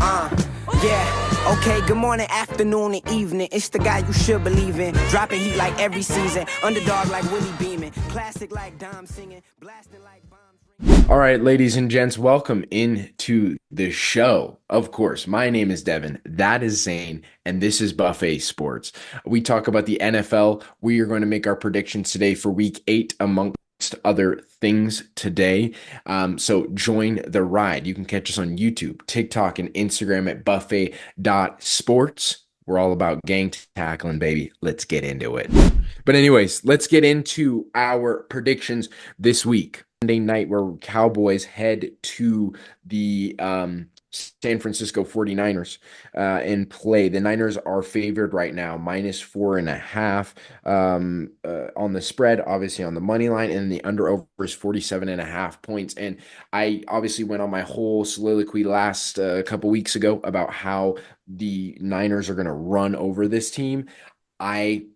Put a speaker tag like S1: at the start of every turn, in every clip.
S1: Yeah, okay, good morning, afternoon, and evening. It's the guy you should believe in. Dropping heat like every season. Underdog like Willie Beeman. Classic like Dom singing. Blasting like bombs.
S2: All right, ladies and gents, welcome into the show. Of course, my name is Devin. That is Zane, and this is Buffet Sports. We talk about the NFL. We are going to make our predictions today for week 8, amongst other things today. So join the ride. You can catch us on YouTube, TikTok, and Instagram at buffet.sports. We're all about gang tackling, baby. Let's get into it. But anyways, let's get into our predictions this week. Monday night, where Cowboys head to the San Francisco 49ers and play. The Niners are favored right now, -4.5 on the spread, obviously on the money line, and the under over is 47.5 points. And I obviously went on my whole soliloquy last couple weeks ago about how the Niners are going to run over this team. I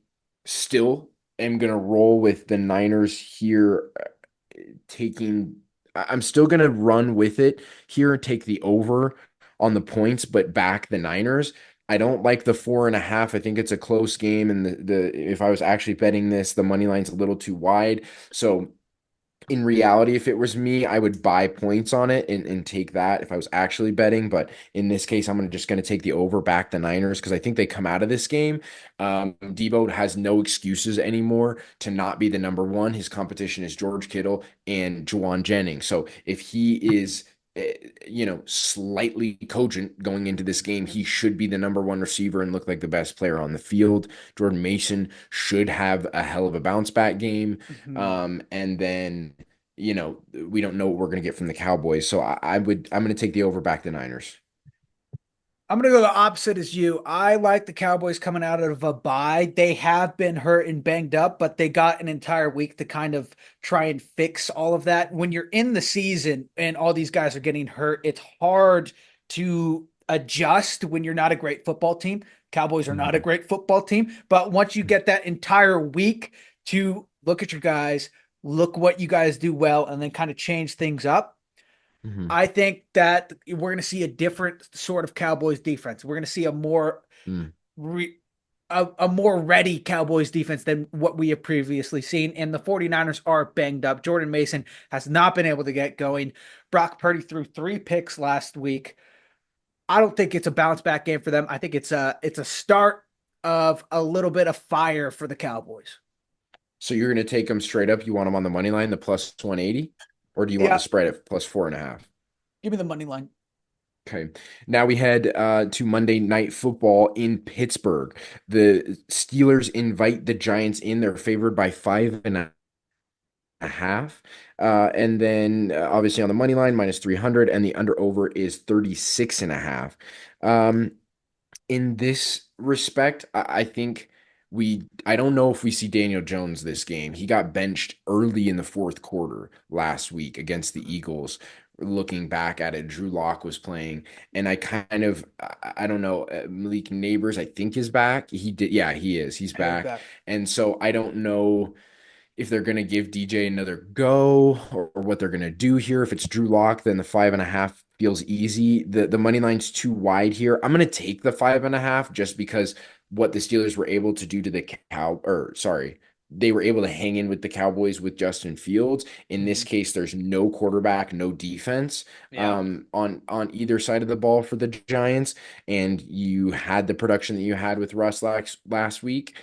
S2: still am going to roll with the Niners here taking I'm still going to run with it here and take the over on the points, but back the Niners. I don't like the 4.5. I think it's a close game, and the if I was actually betting this, the money line's a little too wide. So in reality, if it was me, I would buy points on it and take that if I was actually betting. But in this case, just going to take the over, back the Niners, because I think they come out of this game. Debo has no excuses anymore to not be the number one. His competition is George Kittle and Juwan Jennings. So if he is slightly cogent going into this game, he should be the number one receiver and look like the best player on the field. Jordan Mason should have a hell of a bounce back game.
S3: Mhm.
S2: And then, we don't know what we're going to get from the Cowboys. So I'm going to take the over, back the Niners.
S3: I'm going to go the opposite as you. I like the Cowboys coming out of a bye. They have been hurt and banged up, but they got an entire week to kind of try and fix all of that. When you're in the season and all these guys are getting hurt, it's hard to adjust when you're not a great football team. Cowboys are not a
S2: Mhm.
S3: great football team, but once you get that entire week to look at your guys, look what you guys do well, and then kind of change things up,
S2: Mhm.
S3: I think that we're going to see a different sort of Cowboys defense. We're going to see a more
S2: Mhm.
S3: re, a more ready Cowboys defense than what we have previously seen. And the 49ers are banged up. Jordan Mason has not been able to get going. Brock Purdy threw 3 picks last week. I don't think it's a bounce back game for them. I think it's a start of a little bit of fire for the Cowboys.
S2: So you're going to take them straight up. You want them on the money line, the plus 180, or do you want the
S3: Yeah,
S2: spread at plus 4.5?
S3: give me the money line.
S2: Okay. Now we head to Monday Night Football in Pittsburgh. The Steelers invite the Giants in. They're favored by 5.5. And then obviously on the money line, -300, and the under over is 36.5. In this respect, I think I don't know if we see Daniel Jones this game. He got benched early in the fourth quarter last week against the Eagles. Looking back at it, Drew Lock was playing, and I don't know, Malik Neighbors, I think, is back. He did, yeah, he is. He's
S3: He's
S2: back.
S3: back.
S2: And so I don't know if they're going to give DJ another go, or what they're going to do here. If it's Drew Lock, then the 5.5 feels easy. The money line's too wide here. I'm going to take the 5.5 just because what the Steelers were able to do to they were able to hang in with the Cowboys with Justin Fields. In this
S3: Mhm.
S2: case, there's no quarterback, no defense
S3: Yeah.
S2: on either side of the ball for the Giants, and you had the production that you had with Russ last week.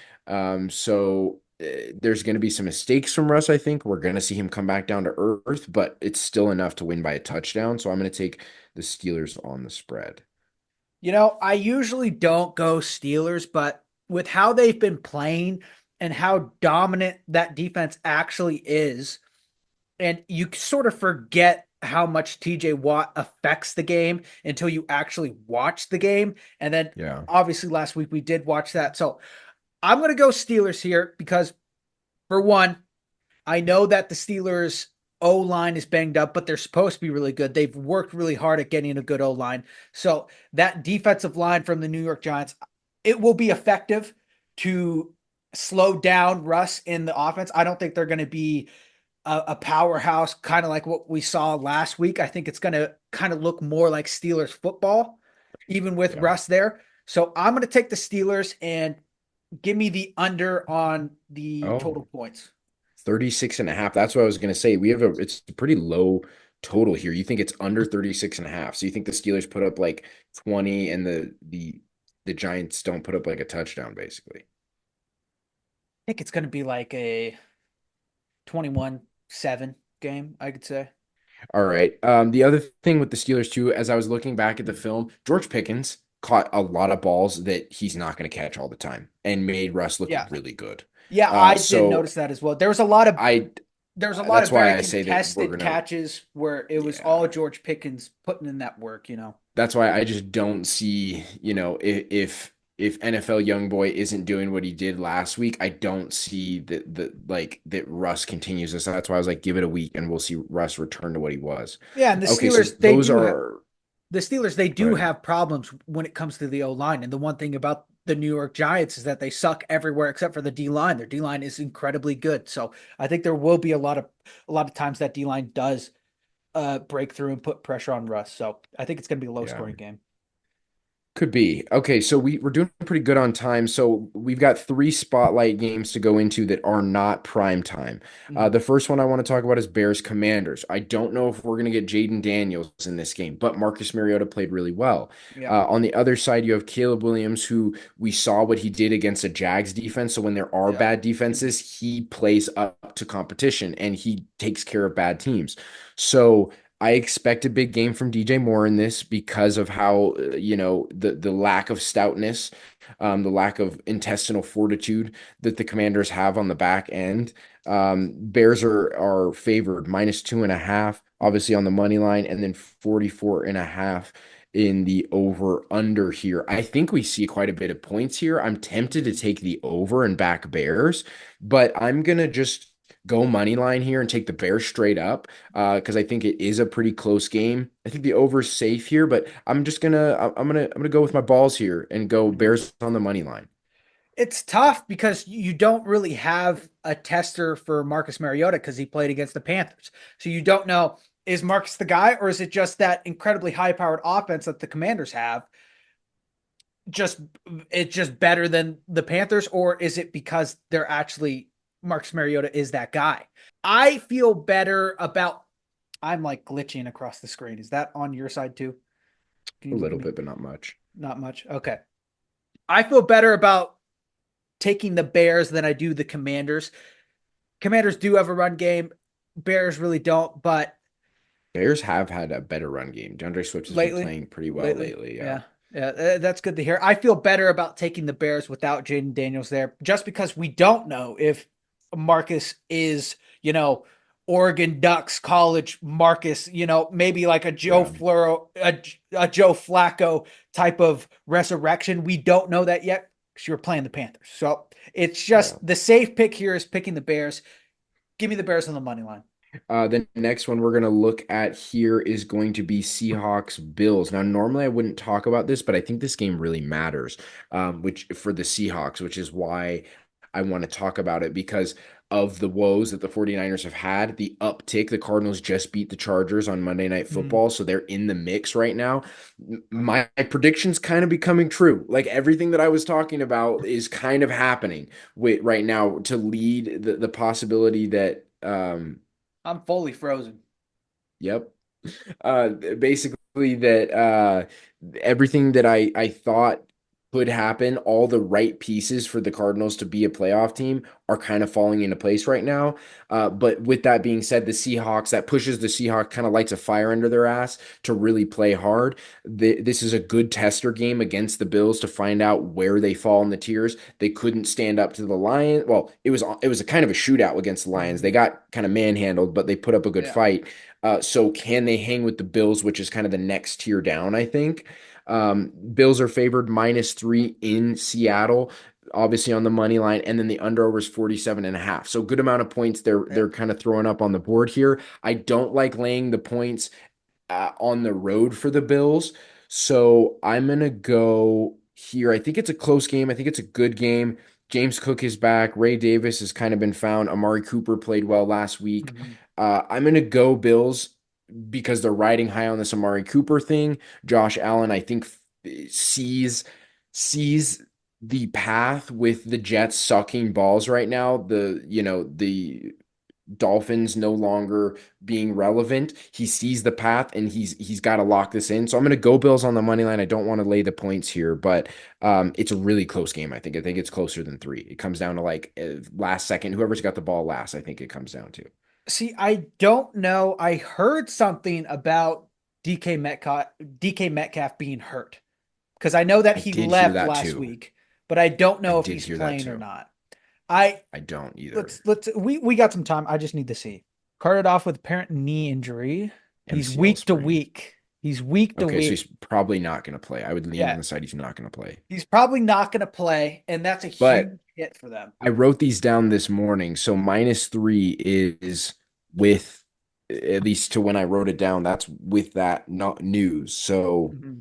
S2: So there's going to be some mistakes from Russ. I think we're going to see him come back down to earth, but it's still enough to win by a touchdown. So I'm going to take the Steelers on the spread.
S3: I usually don't go Steelers, but with how they've been playing and how dominant that defense actually is, and you sort of forget how much TJ Watt affects the game until you actually watch the game. And then
S2: Yeah.
S3: obviously last week we did watch that. So I'm going to go Steelers here because, for one, I know that the Steelers O line is banged up, but they're supposed to be really good. They've worked really hard at getting a good O line. So that defensive line from the New York Giants, it will be effective to slow down Russ in the offense. I don't think they're going to be a powerhouse, kind of like what we saw last week. I think it's going to kind of look more like Steelers football. even with
S2: Yeah.
S3: Russ there. So I'm going to take the Steelers and give me the under on the
S2: Oh,
S3: total points.
S2: 36 and a half. That's what I was going to say. It's a pretty low total here. You think it's under 36 and a half. So you think the Steelers put up like 20 and the Giants don't put up like a touchdown, basically.
S3: I think it's going to be like a 21-7 game, I could say.
S2: All right. The other thing with the Steelers too, as I was looking back at the film, George Pickens caught a lot of balls that he's not going to catch all the time and made Russ look
S3: Yeah.
S2: really good.
S3: Yeah, I did
S2: So
S3: notice that as well. There was a lot of
S2: that's
S3: very
S2: why I say that we're
S3: contested
S2: gonna,
S3: catches where it was
S2: yeah.
S3: all George Pickens putting in that work.
S2: That's why I just don't see, if NFL young boy isn't doing what he did last week, I don't see that Russ continues this. So that's why I was like, give it a week and we'll see Russ return to what he was.
S3: Yeah, and the
S2: Okay, so
S3: Steelers, they
S2: those
S3: do have
S2: are
S3: the Steelers, they
S2: go
S3: do
S2: ahead.
S3: have problems when it comes to the O line. And the one thing about the New York Giants is that they suck everywhere except for the D line. Their D line is incredibly good. So I think there will be a lot of times that D line does break through and put pressure on Russ. So I think it's going to be a low
S2: Yeah.
S3: scoring game.
S2: Could be. Okay, so we're doing pretty good on time. So we've got three spotlight games to go into that are not prime time.
S3: Mhm.
S2: The first one I want to talk about is Bears Commanders. I don't know if we're going to get Jaden Daniels in this game, but Marcus Mariota played really well.
S3: Yeah.
S2: On the other side, you have Caleb Williams, who we saw what he did against a Jags defense. So when there are
S3: Yeah.
S2: bad defenses, he plays up to competition and he takes care of bad teams. So I expect a big game from DJ Moore in this because of how the lack of stoutness, the lack of intestinal fortitude that the Commanders have on the back end. Bears are favored -2.5, obviously on the money line, and then 44.5 in the over under here. I think we see quite a bit of points here. I'm tempted to
S3: Mhm.
S2: take the over and back Bears, but I'm gonna just go money line here and take the Bears straight up because I think it is a pretty close game. I think the over is safe here, but I'm gonna go with my balls here and go
S3: Mhm.
S2: Bears on the money line.
S3: It's tough because you don't really have a tester for Marcus Mariota because he played against the Panthers. So you don't know, is Marcus the guy, or is it just that incredibly high powered offense that the Commanders have? Just it's just better than the Panthers, or is it because they're actually Marcus Mariota is that guy? I feel better about I'm like glitching across the screen. Is that on your side too? Can
S2: A
S3: you look at
S2: little
S3: me?
S2: bit, but not much.
S3: Not much. Okay. I feel better about taking the Bears than I do the Commanders. Commanders do have a run game. Bears really don't, but
S2: Bears have had a better run game. DeAndre Swift has been
S3: lately,
S2: playing pretty well
S3: lately,
S2: lately. Yeah.
S3: yeah, yeah, that's good to hear. I feel better about taking the Bears without Jaden Daniels there, just because we don't know if Marcus is, Oregon Ducks college Marcus, maybe like a Joe
S2: Yeah.
S3: Floro, a Joe Flacco type of resurrection. We don't know that yet because you're playing the Panthers. So it's
S2: Yeah.
S3: just the safe pick here is picking the Bears. Give me the Bears on the money line.
S2: The next one we're going to look at here is going to be Seahawks Bills. Now, normally I wouldn't talk about this, but I think this game really matters, which for the Seahawks, which is why I want to talk about it because of the woes that the 49ers have had, the uptick. The Cardinals just beat the Chargers on Monday Night
S3: Mm,
S2: Football, so they're in the mix right now. My prediction's kind of becoming true. Like everything that I was talking about is kind of happening with right now to lead the possibility that
S3: I'm fully frozen.
S2: yep. Basically that everything that I thought could happen, all the right pieces for the Cardinals to be a playoff team are kind of falling into place right now. But with that being said, the Seahawks, that pushes the Seahawks, kind of lights a fire under their ass to really play hard. This is a good tester game against the Bills to find out where they fall in the tiers. They couldn't stand up to the Lions. Well, it was a kind of a shootout against the Lions. They
S3: Mhm.
S2: got kind of manhandled, but they put up a good
S3: Yeah.
S2: fight. So can they hang with the Bills, which is kind of the next tier down, I think. Bills are favored -3 in Seattle, obviously on the money line, and then the under over is 47.5. So good amount of points they're kind of throwing up on the board here. I don't like laying the points on the road for the Bills. So I'm going to go here. I think it's a close game. I think it's a good game. James Cook is back. Ray Davis has kind of been found. Amari Cooper played well last week.
S3: Mhm.
S2: I'm going to go Bills because they're riding high on this Amari Cooper thing. Josh Allen, I think sees sees the path with the Jets sucking balls right now. The Dolphins no longer being relevant. He sees the path and he's got to lock this in. So I'm going to go Bills on the money line. I don't want to lay the points here, but it's a really close game. I think it's closer than 3. It comes down to like last second. Whoever's got the ball last, I think it comes down to.
S3: See, I don't know. I heard something about DK Metcalf being hurt because I know that
S2: I
S3: he
S2: did hear
S3: left
S2: that
S3: last
S2: too.
S3: week, but I don't
S2: I
S3: know if
S2: did
S3: he's
S2: hear that
S3: playing or
S2: too.
S3: not. I
S2: I don't either.
S3: let's we got some time. I just need to see. Carted off with apparent knee injury. He's
S2: MCL
S3: week to
S2: sprain.
S3: week. He's week to
S2: Okay, so
S3: week.
S2: he's probably not going to play. I would lean on
S3: Yeah,
S2: the side he's not going to play.
S3: he's probably not going to play, and that's a
S2: But
S3: huge hit for them.
S2: I wrote these down this morning. So -3 is with, at least to when I wrote it down, that's with that not news. So
S3: Mhm.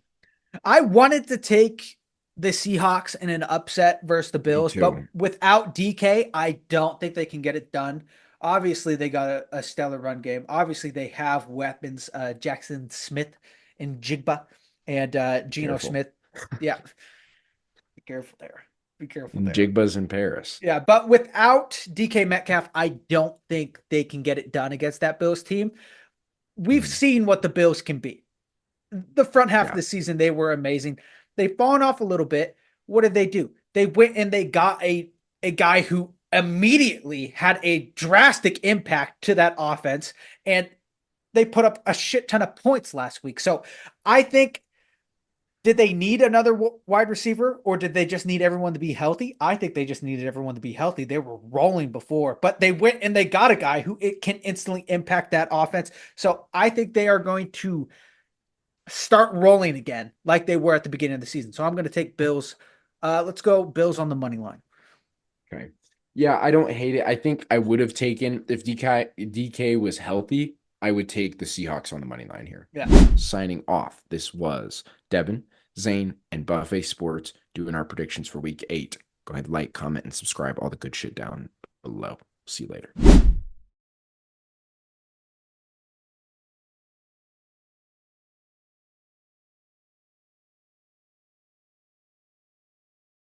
S3: I wanted to take the Seahawks in an upset versus the
S2: me
S3: Bills, but
S2: too.
S3: without DK, I don't think they can get it done. Obviously, they got a stellar run game. Obviously, they have weapons, Jackson Smith and Jigba and Geno
S2: Careful.
S3: Smith. Yeah, be careful there. Be careful there.
S2: Jigba's in Paris.
S3: Yeah, but without DK Metcalf, I don't think they can get it done against that Bills team. We've
S2: Mhm.
S3: seen what the Bills can be. The front half of
S2: Yeah.
S3: the season, they were amazing. They've fallen off a little bit. What did they do? They went and they got a guy who immediately had a drastic impact to that offense, and they put up a shit ton of points last week. So I think, did they need another wide receiver, or did they just need everyone to be healthy? I think they just needed everyone to be healthy. They were rolling before, but they went and they got a guy who it can instantly impact that offense. So I think they are going to start rolling again like they were at the beginning of the season. So I'm going to take Bills. Let's go Bills on the money line.
S2: Okay. Yeah, I don't hate it. I think I would have taken, if DK was healthy, I would take the Seahawks on the money line here.
S3: Yeah.
S2: Signing off. This was Devin, Zane, and Buffet Sports doing our predictions for week 8. Go ahead, like, comment, and subscribe. All the good shit down below. See you later.